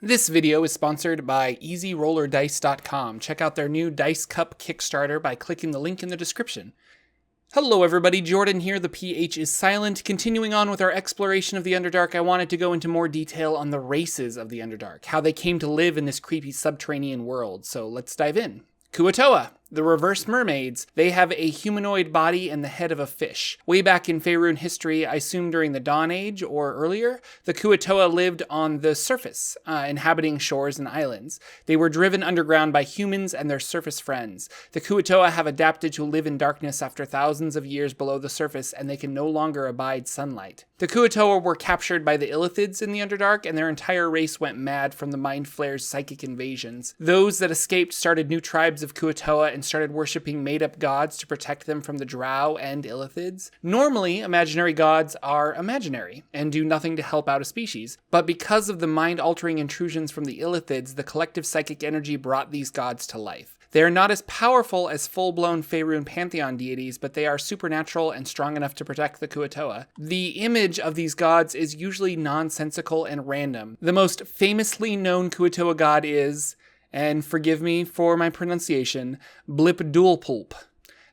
This video is sponsored by EasyRollerDice.com. Check out their new Dice Cup Kickstarter by clicking the link in the description. Hello everybody, Jordan here, the PH is silent. Continuing on with our exploration of the Underdark, I wanted to go into more detail on the races of the Underdark, how they came to live in this creepy subterranean world, so let's dive in. Kuo Toa, the Reverse Mermaids. They have a humanoid body and the head of a fish. Way back in Faerun history, I assume during the Dawn Age or earlier, the Kuo Toa lived on the surface, inhabiting shores and islands. They were driven underground by humans and their surface friends. The Kuo Toa have adapted to live in darkness after thousands of years below the surface, and they can no longer abide sunlight. The Kuo Toa were captured by the Illithids in the Underdark, and their entire race went mad from the Mind Flayer's psychic invasions. Those that escaped started new tribes of Kuo Toa and started worshipping made-up gods to protect them from the Darou and Illithids. Normally, imaginary gods are imaginary and do nothing to help out a species, but because of the mind-altering intrusions from the Illithids, the collective psychic energy brought these gods to life. They are not as powerful as full-blown Faerun pantheon deities, but they are supernatural and strong enough to protect the Kuo Toa. The image of these gods is usually nonsensical and random. The most famously known Kuo Toa god is, and forgive me for my pronunciation, Blipdulpulp,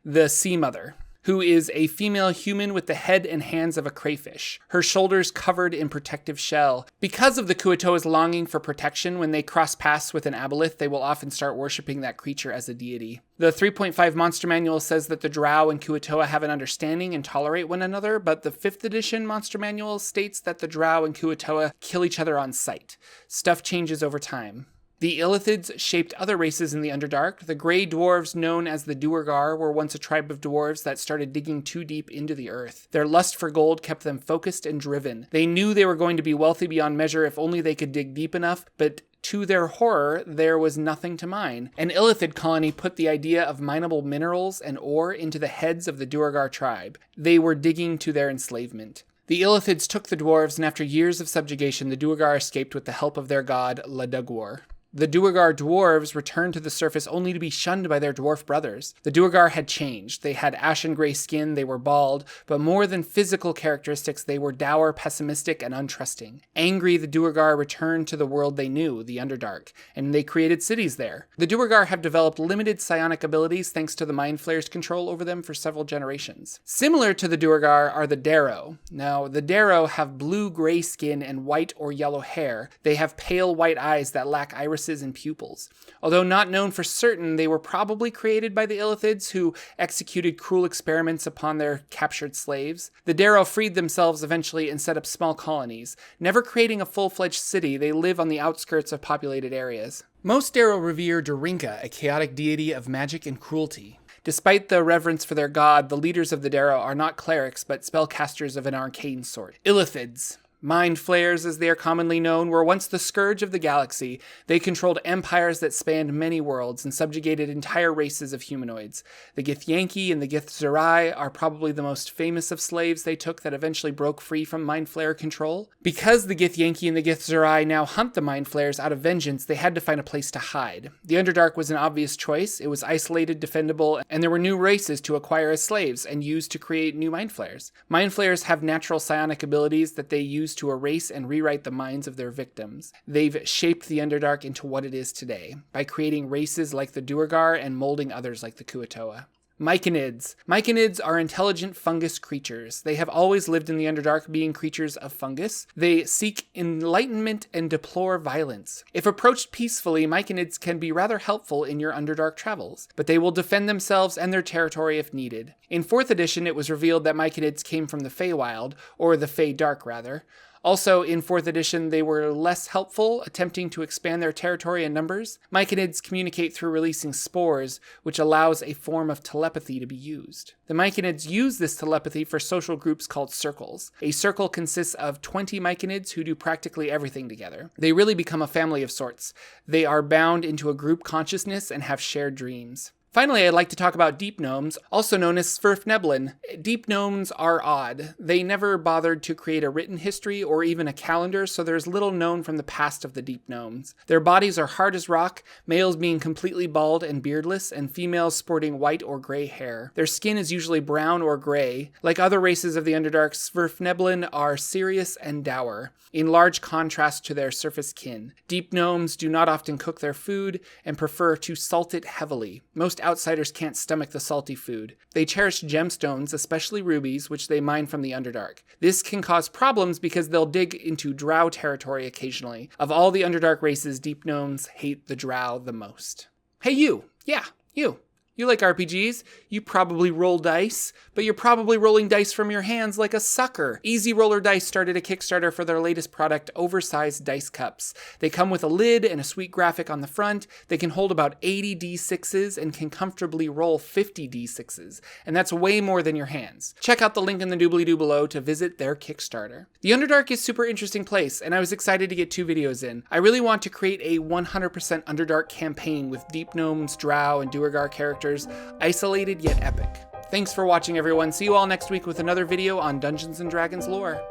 the Sea Mother, who is a female human with the head and hands of a crayfish, her shoulders covered in protective shell. Because of the Kuo Toa's longing for protection, when they cross paths with an aboleth, they will often start worshipping that creature as a deity. The 3.5 Monster Manual says that the Drow and Kuo Toa have an understanding and tolerate one another, but the 5th edition Monster Manual states that the Drow and Kuo Toa kill each other on sight. Stuff changes over time. The Illithids shaped other races in the Underdark. The Gray Dwarves, known as the Duergar, were once a tribe of dwarves that started digging too deep into the earth. Their lust for gold kept them focused and driven. They knew they were going to be wealthy beyond measure if only they could dig deep enough, but to their horror, there was nothing to mine. An Illithid colony put the idea of mineable minerals and ore into the heads of the Duergar tribe. They were digging to their enslavement. The Illithids took the dwarves, and after years of subjugation, the Duergar escaped with the help of their god, Ladugwar. The Duergar dwarves returned to the surface only to be shunned by their dwarf brothers. The Duergar had changed. They had ashen gray skin, they were bald, but more than physical characteristics, they were dour, pessimistic, and untrusting. Angry, the Duergar returned to the world they knew, the Underdark, and they created cities there. The Duergar have developed limited psionic abilities thanks to the Mind Flayer's control over them for several generations. Similar to the Duergar are the Darou. Now, the Darou have blue-gray skin and white or yellow hair. They have pale white eyes that lack irises and pupils. Although not known for certain, they were probably created by the Illithids, who executed cruel experiments upon their captured slaves. The Darou freed themselves eventually and set up small colonies. Never creating a full-fledged city, they live on the outskirts of populated areas. Most Darou revere Dorinka, a chaotic deity of magic and cruelty. Despite the reverence for their god, the leaders of the Darou are not clerics, but spellcasters of an arcane sort. Illithids, Mind Flayers, as they are commonly known, were once the scourge of the galaxy. They controlled empires that spanned many worlds and subjugated entire races of humanoids. The Gift Yankee and the Gift Zerai are probably the most famous of slaves they took that eventually broke free from Mind Flayer control. Because the Gift Yankee and the Gift Zerai now hunt the Mind Flayers out of vengeance, they had to find a place to hide. The Underdark was an obvious choice. It was isolated, defendable, and there were new races to acquire as slaves and use to create new Mind Flayers. Mind Flayers have natural psionic abilities that they use to erase and rewrite the minds of their victims. They've shaped the Underdark into what it is today, by creating races like the Duergar and molding others like the Kuo Toa. Myconids. Myconids are intelligent fungus creatures. They have always lived in the Underdark, being creatures of fungus. They seek enlightenment and deplore violence. If approached peacefully, Myconids can be rather helpful in your Underdark travels, but they will defend themselves and their territory if needed. In 4th edition, it was revealed that Myconids came from the Feywild, or the Feydark rather. Also, in 4th edition, they were less helpful, attempting to expand their territory and numbers. Myconids communicate through releasing spores, which allows a form of telepathy to be used. The Myconids use this telepathy for social groups called circles. A circle consists of 20 Myconids who do practically everything together. They really become a family of sorts. They are bound into a group consciousness and have shared dreams. Finally, I'd like to talk about Deep Gnomes, also known as Svirfneblin. Deep Gnomes are odd. They never bothered to create a written history or even a calendar, so there's little known from the past of the Deep Gnomes. Their bodies are hard as rock, males being completely bald and beardless, and females sporting white or gray hair. Their skin is usually brown or gray. Like other races of the Underdark, Svirfneblin are serious and dour, in large contrast to their surface kin. Deep Gnomes do not often cook their food and prefer to salt it heavily. Most outsiders can't stomach the salty food. They cherish gemstones, especially rubies, which they mine from the Underdark. This can cause problems because they'll dig into drow territory occasionally. Of all the Underdark races, Deep Gnomes hate the drow the most. Hey you! Yeah, you! You like RPGs, you probably roll dice, but you're probably rolling dice from your hands like a sucker. Easy Roller Dice started a Kickstarter for their latest product, Oversized Dice Cups. They come with a lid and a sweet graphic on the front. They can hold about 80 D6s and can comfortably roll 50 D6s, and that's way more than your hands. Check out the link in the doobly-doo below to visit their Kickstarter. The Underdark is a super interesting place, and I was excited to get 2 videos in. I really want to create a 100% Underdark campaign with Deep Gnomes, Drow, and Duergar characters, isolated yet epic. Thanks for watching, everyone. See you all next week with another video on Dungeons & Dragons lore.